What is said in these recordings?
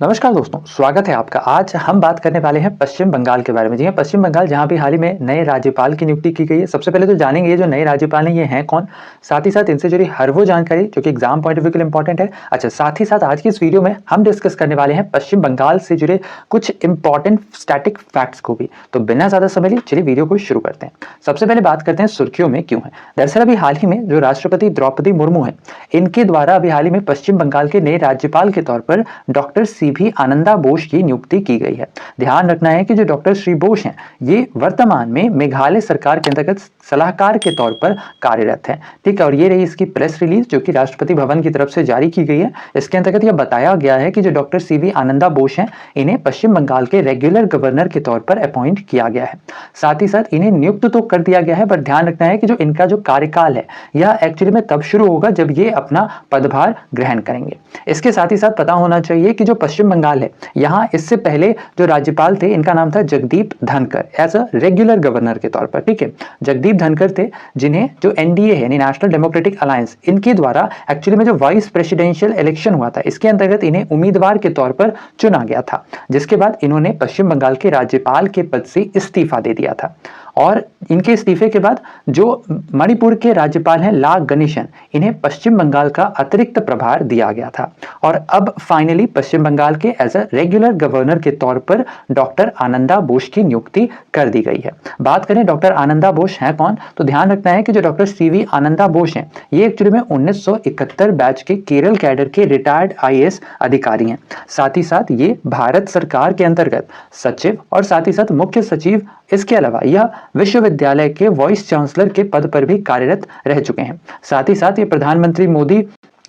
नमस्कार दोस्तों, स्वागत है आपका। आज हम बात करने वाले हैं पश्चिम बंगाल के बारे में। जी हाँ, पश्चिम बंगाल जहाँ भी हाल ही में नए राज्यपाल की नियुक्ति की गई है। सबसे पहले तो जानेंगे ये जो नए राज्यपाल हैं ये हैं कौन, साथ ही साथ इनसे जुड़ी हर वो जानकारी जो कि एग्जाम पॉइंट ऑफ व्यू के लिए इंपॉर्टेंट है। अच्छा, साथ ही साथ आज की इस वीडियो में हम डिस्कस करने वाले हैं पश्चिम बंगाल से जुड़े कुछ इंपॉर्टेंट स्टैटिक फैक्ट्स को भी। तो बिना ज्यादा समय लिए चलिए वीडियो को शुरू करते हैं। सबसे पहले बात करते हैं सुर्खियों में क्यों है। दरअसल अभी हाल ही में जो राष्ट्रपति द्रौपदी मुर्मू है, इनके द्वारा अभी हाल ही में पश्चिम बंगाल के नए राज्यपाल के तौर पर डॉक्टर सीवी आनंदा बोस की नियुक्ति की गई है। ध्यान रखना है कि जो डॉक्टर श्री बोस हैं, ये वर्तमान में मेघालय सरकार के अंतर्गत सलाहकार के तौर पर कार्यरत हैं। ठीक है, और ये रही इसकी प्रेस रिलीज जो कि राष्ट्रपति भवन की तरफ से जारी की गई है। इसके अंतर्गत यह बताया गया है कि जो डॉक्टर सीवी आनंदा बोस हैं, इन्हें पश्चिम बंगाल के रेगुलर गवर्नर के तौर पर अपॉइंट किया गया है। साथ ही साथ इन्हें नियुक्त तो कर दिया गया है, पर ध्यान रखना है कि जो इनका जो कार्यकाल है यह एक्चुअली में तब शुरू होगा जब ये अपना पदभार ग्रहण करेंगे। इसके साथ ही साथ पता होना चाहिए कि जो पश्चिम बंगाल है, यहाँ इससे पहले जो राज्यपाल थे इनका नाम था जगदीप धनकर, एज अ रेगुलर गवर्नर के तौर पर। ठीक है, जगदीप धनकर थे, जिन्हें जो एनडीए है, नेशनल डेमोक्रेटिक अलायंस, इनके द्वारा एक्चुअली में जो वाइस प्रेसिडेंशियल इलेक्शन हुआ था, इसके अंतर्गत इन्हें उम्मीदवार के तौर पर चुना गया था, जिसके बाद इन्होंने पश्चिम बंगाल के राज्यपाल के पद से इस्तीफा दे दिया था। और इनके इस्तीफे के बाद जो मणिपुर के राज्यपाल हैं ला गणेशन, इन्हें पश्चिम बंगाल का अतिरिक्त प्रभार दिया गया था। और अब फाइनली पश्चिम बंगाल के एज अ रेगुलर गवर्नर के तौर पर डॉक्टर आनंदा बोस की नियुक्ति कर दी गई है। बात करें डॉक्टर आनंदा बोस हैं कौन, तो ध्यान रखना है कि जो डॉक्टर सीवी आनंदा बोस हैं, ये एक्चुअली में 1971 बैच के केरल कैडर के रिटायर्ड आईएएस अधिकारी हैं। साथ ही साथ ये भारत सरकार के अंतर्गत सचिव और साथ ही साथ मुख्य सचिव, इसके अलावा यह विश्वविद्यालय के वाइस चांसलर के पद पर भी कार्यरत रह चुके हैं। साथ ही साथ ये प्रधानमंत्री मोदी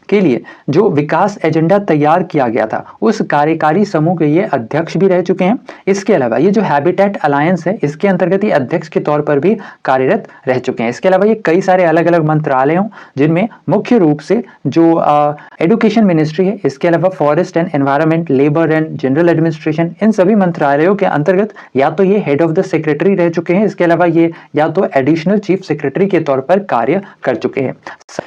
के लिए जो विकास एजेंडा तैयार किया गया था, उस कार्यकारी समूह के ये अध्यक्ष भी रह चुके हैं। इसके अलावा ये जो हैबिटेट अलायंस है, इसके अंतर्गत ये अध्यक्ष के तौर पर भी कार्यरत रह चुके हैं। इसके अलावा ये कई सारे अलग अलग मंत्रालयों, जिनमें मुख्य रूप से जो एजुकेशन मिनिस्ट्री है, इसके अलावा forest and environment, labour and general administration, इन सभी मंत्रालयों के अंतर्गत या तो ये हेड ऑफ द सेक्रेटरी रह चुके हैं, इसके अलावा ये या तो एडिशनल चीफ सेक्रेटरी के तौर पर कार्य कर चुके हैं।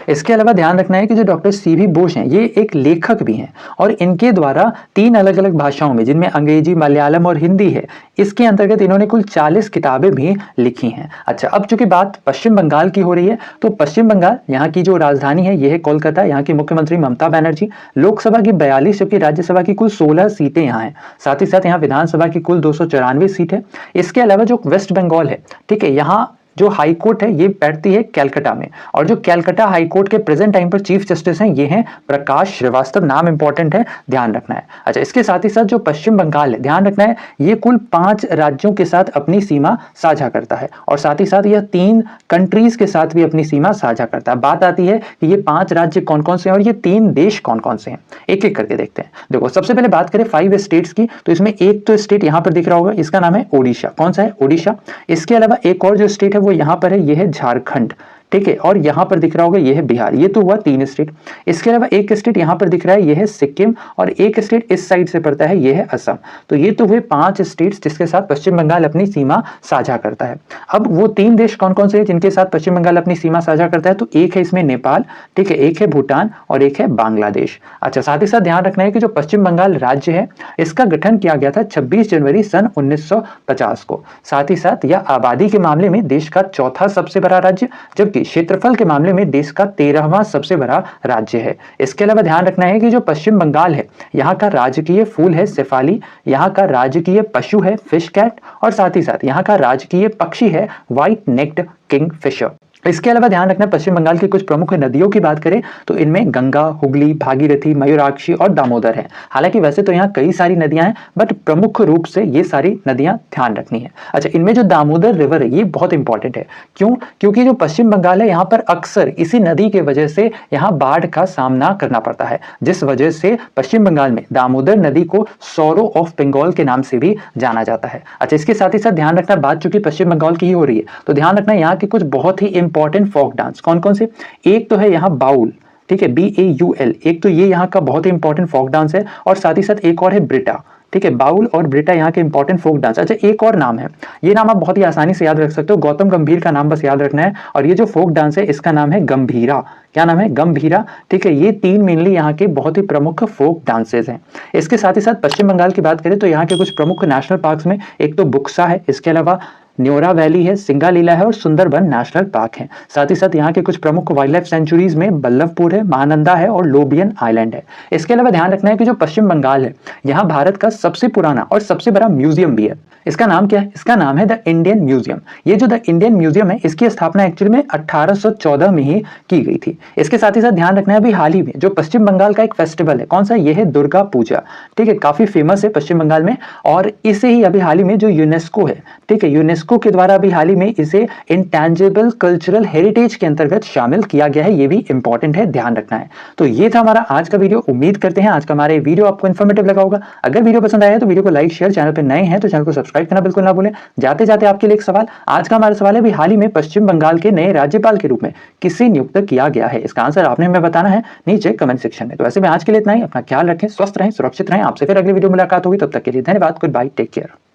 इसके अलावा ध्यान रखना है कि जो डॉक्टर सीवी बोस हैं, ये एक लेखक भी हैं और इनके द्वारा 3 अलग अलग भाषाओं में, जिनमें अंग्रेजी, मलयालम और हिंदी है, इसके अंतर्गत इन्होंने कुल 40 किताबें भी लिखी हैं। अच्छा, अब चूंकि बात पश्चिम बंगाल की हो रही है, तो पश्चिम बंगाल, यहाँ की जो राजधानी है यह है कोलकाता। यहाँ की मुख्यमंत्री ममता बनर्जी। लोकसभा की 42 जबकि राज्यसभा की कुल 16 सीटें यहाँ हैं। साथ ही साथ यहाँ विधानसभा की कुल 294 सीट है। इसके अलावा जो वेस्ट बंगाल है, ठीक है, यहाँ जो हाई कोर्ट है ये बैठती है कैलकाटा में, और जो कैलकाटा हाई कोर्ट के प्रेजेंट टाइम पर चीफ जस्टिस हैं ये हैं प्रकाश श्रीवास्तव। नाम इंपॉर्टेंट है, ध्यान रखना है। अच्छा, इसके साथ ही साथ जो पश्चिम बंगाल है, ध्यान रखना है, ये कुल 5 राज्यों के साथ अपनी सीमा साझा करता है, और साथ ही साथ यह 3 कंट्रीज के साथ भी अपनी सीमा साझा करता है। बात आती है कि ये 5 राज्य कौन कौन से हैं और ये 3 देश कौन कौन से हैं, एक एक करके देखते हैं। देखो, सबसे पहले बात करें 5 स्टेट्स की, तो इसमें एक तो स्टेट यहां पर दिख रहा होगा, इसका नाम है ओडिशा। कौन सा है? ओडिशा। इसके अलावा एक और जो स्टेट है वो यहां पर है, ये है झारखंड। ठीक है, और यहां पर दिख रहा होगा ये है बिहार। ये तो हुआ 3 स्टेट। इसके अलावा एक स्टेट यहां पर दिख रहा है, ये है सिक्किम, और एक स्टेट इस साइड से पड़ता है, ये है असम। तो ये तो हुए 5 स्टेट्स जिसके साथ पश्चिम बंगाल अपनी सीमा साझा करता है। अब वो 3 देश कौन कौन से हैं जिनके साथ पश्चिम बंगाल अपनी सीमा साझा करता है, तो एक है इसमें नेपाल, ठीक है, एक है भूटान और एक है बांग्लादेश। अच्छा, साथ ही साथ ध्यान रखना है कि जो पश्चिम बंगाल राज्य है, इसका गठन किया गया था 26 जनवरी सन 1950 को। साथ ही साथ यह आबादी के मामले में देश का 4था सबसे बड़ा राज्य, जबकि क्षेत्रफल के मामले में देश का 13वां सबसे बड़ा राज्य है। इसके अलावा ध्यान रखना है कि जो पश्चिम बंगाल है, यहाँ का राजकीय फूल है शेफाली, यहाँ का राजकीय पशु है फिश कैट, और साथ ही साथ यहाँ का राजकीय पक्षी है व्हाइट नेक्ड किंगफिशर। इसके अलावा ध्यान रखना, पश्चिम बंगाल की कुछ प्रमुख नदियों की बात करें तो इनमें गंगा, हुगली, भागीरथी, मयूराक्षी और दामोदर है। हालांकि वैसे तो यहाँ कई सारी नदियां हैं, बट प्रमुख रूप से ये सारी नदियां ध्यान रखनी है। अच्छा, इनमें जो दामोदर रिवर है ये बहुत इंपॉर्टेंट है। क्यों? क्योंकि जो पश्चिम बंगाल है, यहाँ पर अक्सर इसी नदी के वजह से यहाँ बाढ़ का सामना करना पड़ता है, जिस वजह से पश्चिम बंगाल में दामोदर नदी को सौरो ऑफ बंगाल के नाम से भी जाना जाता है। अच्छा, इसके साथ ही साथ ध्यान रखना, बात चूंकि पश्चिम बंगाल की ही हो रही है, तो ध्यान रखना यहाँ के कुछ बहुत ही इंपॉर्टेंट फोक डांस कौन कौन से। एक तो है यहाँ बाउल, ठीक है, BAUL, एक तो ये यहाँ का बहुत ही इंपॉर्टेंट फोक डांस है, और साथ ही साथ एक और है ब्रिटा। ठीक है, बाउल और ब्रिटा यहाँ के इंपॉर्टेंट फोक डांस। अच्छा, एक और नाम है, ये नाम आप बहुत ही आसानी से याद रख सकते हो, गौतम गंभीर का नाम बस याद रखना है। और ये जो फोक डांस है इसका नाम है गंभीरा। क्या नाम है? गंभीरा। ठीक है, ये 3 मेनली यहाँ के बहुत ही प्रमुख फोक डांसेस हैं। इसके साथ ही साथ पश्चिम बंगाल की बात करें तो यहाँ के कुछ प्रमुख नेशनल पार्क्स में एक तो बुक्सा है, इसके अलावा न्योरा वैली है, सिंगालीला है और सुंदरबन नेशनल पार्क है। साथ ही साथ यहाँ के कुछ प्रमुख वाइल्ड लाइफ सेंचुरीज में बल्लभपुर है, महानंदा है और लोबियन आइलैंड है। इसके अलावा ध्यान रखना है कि जो पश्चिम बंगाल है, यहाँ भारत का सबसे पुराना और सबसे बड़ा म्यूजियम भी है। इसका नाम क्या है? इसका नाम है द इंडियन म्यूजियम। ये जो द इंडियन म्यूजियम है, इसकी स्थापना एक्चुअली में 1814 में ही की गई थी। इसके साथ ही साथ ध्यान रखना है अभी हाल ही में जो पश्चिम बंगाल का एक फेस्टिवल है, कौन सा? ये है दुर्गा पूजा। ठीक है, काफी फेमस है पश्चिम बंगाल में, और इसे ही अभी हाल ही में जो यूनेस्को है, ठीक है, यूनेस्को के द्वारा अभी हाल ही में इसे इंटैंजिबल कल्चरल हेरिटेज के अंतर्गत शामिल किया गया है। ये भी इंपॉर्टेंट है, ध्यान रखना है। तो ये था हमारा आज का वीडियो। उम्मीद करते हैं आज का हमारा वीडियो आपको इन्फॉर्मेटिव लगा होगा। अगर वीडियो पसंद आया तो वीडियो को लाइक शेयर, चैनल पर नए हैं तो चैनल को सब्सक्राइब करना बिल्कुल ना भूलें। जाते जाते आपके लिए एक सवाल, आज का हमारा सवाल है भी हाल ही में पश्चिम बंगाल के नए राज्यपाल के रूप में किसे नियुक्त किया गया है? इसका आंसर आपने हमें बताना है नीचे कमेंट सेक्शन में। तो वैसे में आज के लिए इतना ही। अपना ख्याल रखें, स्वस्थ रहें, सुरक्षित रहें। आपसे फिर अगली वीडियो मुलाकात होगी, तब तक के लिए धन्यवाद। Good bye, take care.